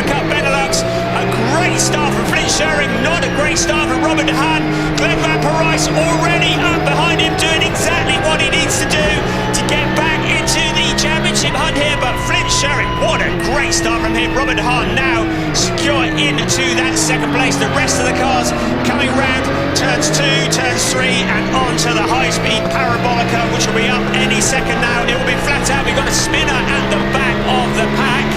Carrera Cup Benelux. A great start from Flint Sherring, not a great start from Robert de Haan. Glenn van Parijs already up behind him, doing exactly what he needs to do to get back into the championship hunt here. But Flint Sherring, what a great start from him. Robert de Haan now secure into that second place. The rest of the cars coming round turns 2, turns 3, and onto the high-speed Parabolica, which will be up any second now. It will be flat out. We've got a spinner at the back of the pack,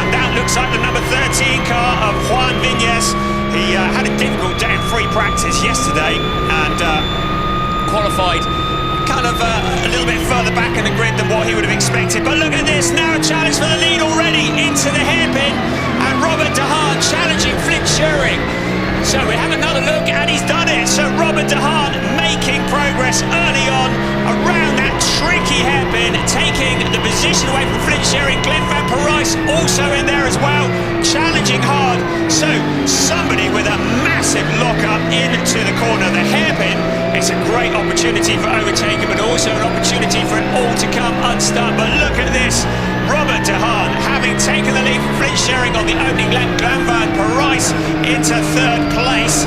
and that looks like the number 13 car of Juan Viñas. He had a difficult day in free practice yesterday and qualified kind of a little bit further back in the grid than what he would have expected. But look at this, now a challenge for the lead already into the hairpin, and Robert de Haan challenging Flint Sherring. So we have another look, and he's done it. So Robert de Haan making progress early on around that tricky hairpin, taking the position away from Flint Sherring. Glenn van Parijs also in there as well, challenging hard. So somebody with a massive lock-up into the corner. The hairpin, it's a great opportunity for overtaking, but also an opportunity for an all-to-come unstart. But look at this, Robert de Haan having taken the lead from Flint Sherring on the opening lap. Glenn van Parijs into third place,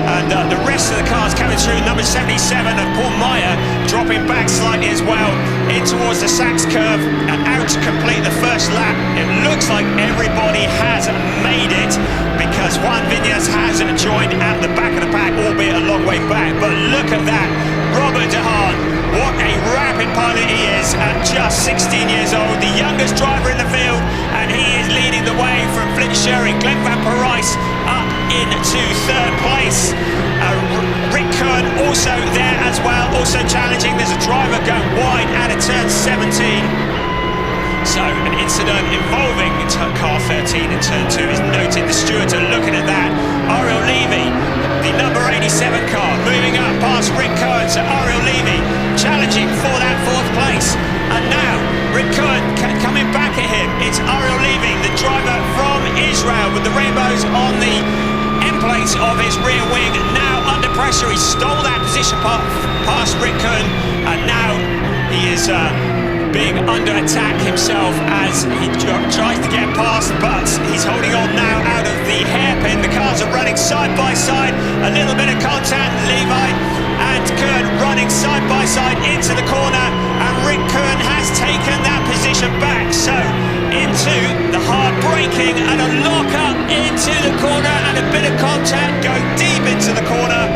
and the rest of the cars coming through. Number 77 of Paul Meyer dropping back slightly as well in towards the Sachs curve and out to complete the first lap. It looks like everybody has made it, because Juan Viñas has joined at the back of the pack, albeit a long way back. But look at that, Robert de Haan, what a rapid pilot he is at just 16 years old, the youngest driver in the field, and he is leading the way from Flint Sherring. Glenn van Parijs up into third place. Rick Kern also there as well, also challenging. There's a driver going wide out of turn 17. So an incident involving car 13 in turn 2 is noted. The stewards are looking at that. Ariel Levy, the number 87 car, moving up past Rick Kern. So Ariel Levy challenging for that fourth place. And now Rick Kern coming back at him. It's Ariel Levy, the driver from Israel, with the rainbows on the end plates of his rear wing. Now under pressure, he stole that position past Rick Kern, and now he is being under attack himself as he tries to get past, but he's holding on now out of the hairpin. The cars are running side by side, a little bit of contact. Levi and Kern running side by side into the corner, and Rick Kern has taken that position back. So into the hard braking and a lock up into the corner, and a bit of contact going deep into the corner.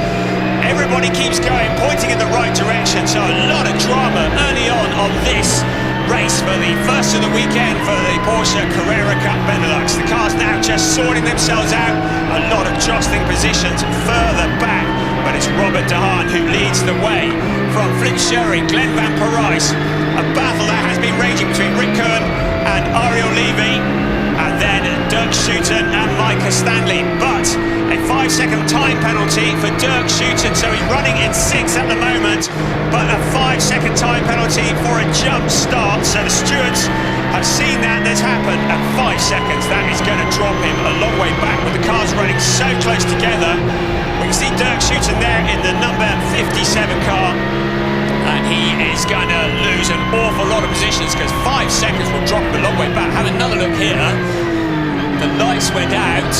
Everybody keeps going, pointing in the right direction. So a lot of drama early on this race for the first of the weekend for the Porsche Carrera Cup Benelux. The cars now just sorting themselves out. A lot of jostling positions further back, but it's Robert de Haan who leads the way from Flint Sherring. Glenn van Parijs, a battle that has been raging between Rick Kern and Ariel Levy, and then Dirk Schuiten and Micah Stanley. But a 5-second time penalty for Dirk Schuiten, so he's running in 6th at the moment, but a 5-second time penalty for a jump start. So the stewards have seen that this happened at 5 seconds. That is going to drop him a long way back with the cars running so close together. We can see Dirk Schuiten there in the number 57 car, and he is going to lose an awful lot of positions, because 5 seconds will drop him a long way back. Have another look here. The lights went out,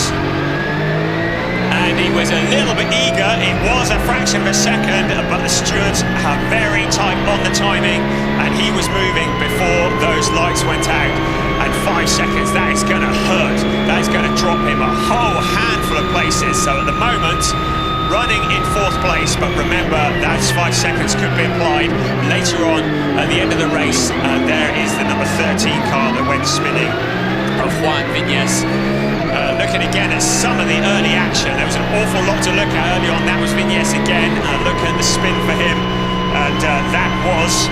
and he was a little bit eager. It was a fraction of a second, but the stewards are very tight on the timing, and he was moving before those lights went out. And 5 seconds, that is going to hurt. That is going to drop him a whole handful of places. So at the moment, running in 4th place, but remember, those 5 seconds could be applied later on at the end of the race. There is the number 13 car that went spinning of Juan Viñas. Looking again at some of the early action, there was an awful lot to look at early on. That was Viñas again. Look at the spin for him, and that was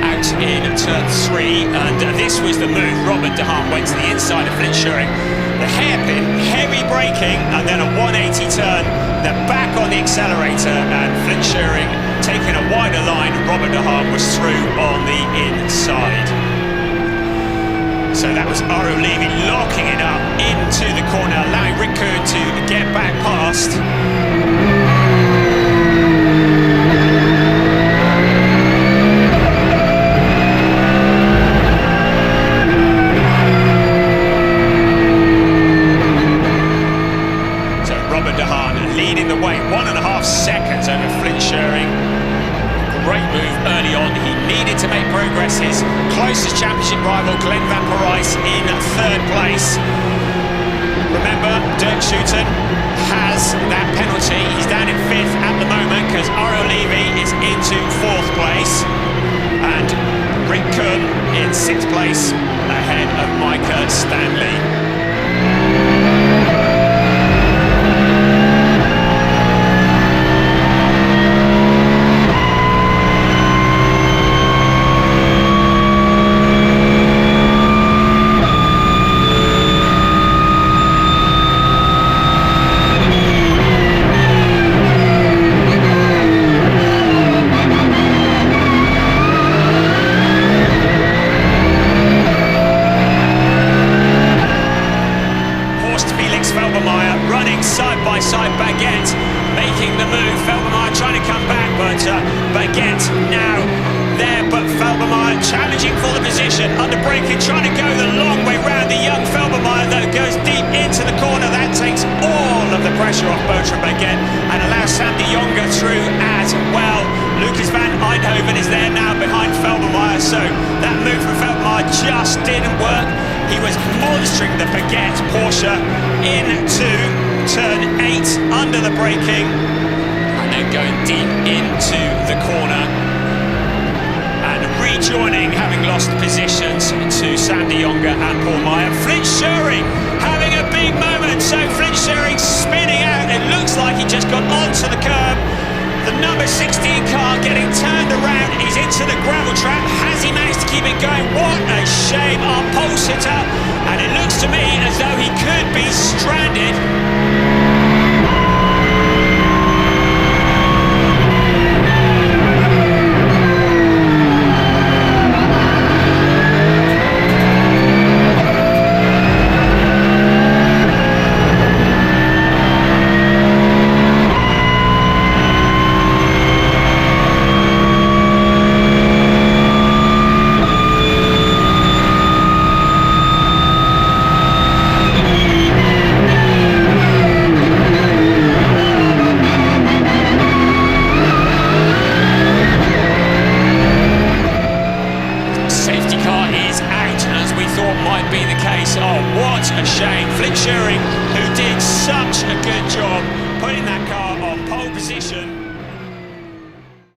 out in turn 3, and this was the move. Robert de Haan went to the inside of Flint Sherring. The hairpin, heavy braking, and then a 180 turn, then back on the accelerator, and Flint Sherring taking a wider line. Robert de Haan was through on the inside. So that was Ariel Levy locking it up into the corner, allowing Rick Kern to get back past. place. Remember, Dirk Schuiten has that penalty. He's down in 5th at the moment because Ariel Levy is into 4th place. And Rick Kuhn in 6th place ahead of Micah Stanley. Challenging for the position, under braking, trying to go the long way round the young Felbermeyer, though goes deep into the corner. That takes all of the pressure off Bertrand Baguette and allows Sam de Jonge through as well. Lucas van Eindhoven is there now behind Felbermeyer, so that move from Felbermeyer just didn't work. He was monstering the Baguette Porsche into turn 8 under the braking and then going deep into the corner. Rejoining, having lost positions to Sam de Jonge and Paul Meyer. Flint Schuring having a big moment, so Flint Schuring spinning out. It looks like he just got onto the curb. The number 16 car getting turned around. He's into the gravel trap. Has he managed to keep it going? What a shame, our pole sitter. And it looks to me as though he could be stranded. Shame. Flint Schuring, who did such a good job putting that car on pole position.